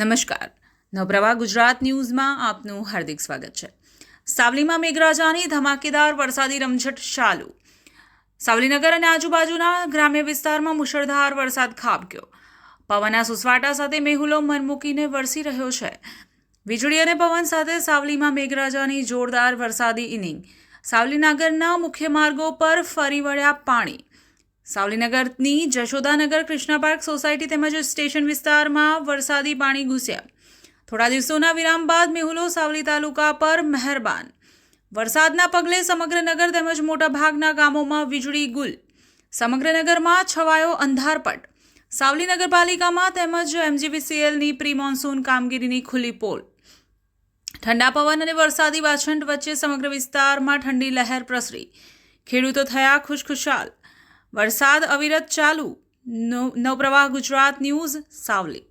નમસ્કાર. નવપ્રવાહ ગુજરાત ન્યૂઝમાં આપનું હાર્દિક સ્વાગત છે. સાવલીમાં મેઘરાજાની ધમાકેદાર વરસાદી રમઝટ ચાલુ. સાવલીનગર અને આજુબાજુના ગ્રામ્ય વિસ્તારમાં મુશળધાર વરસાદ ખાબક્યો. પવનના સુસવાટા સાથે મેહુલો મન મૂકીને વરસી રહ્યો છે. વીજળી અને પવન સાથે સાવલીમાં મેઘરાજાની જોરદાર વરસાદી ઇનિંગ. સાવલીનગરના મુખ્ય માર્ગો પર ફરી વળ્યા પાણી. સાવલીનગરની જશોદાનગર કૃષ્ણા પાર્ક સોસાયટી તેમજ સ્ટેશન વિસ્તારમાં વરસાદી પાણી ઘૂસ્યા. થોડા દિવસોના વિરામ બાદ મેહુલો સાવલી તાલુકા પર મહેરબાન. વરસાદના પગલે સમગ્ર નગર તેમજ મોટાભાગના ગામોમાં વીજળી ગુલ. સમગ્ર નગરમાં છવાયો અંધારપટ. સાવલી નગરપાલિકામાં તેમજ MGVCLની પ્રી મોન્સૂન કામગીરીની ખુલ્લી પોલ. ઠંડા પવન અને વરસાદી વાછંડ વચ્ચે સમગ્ર વિસ્તારમાં ઠંડી લહેર પ્રસરી. ખેડૂતો થયા ખુશખુશાલ. વરસાદ અવિરત ચાલુ. નવપ્રવાહ ગુજરાત ન્યૂઝ, સાવલી.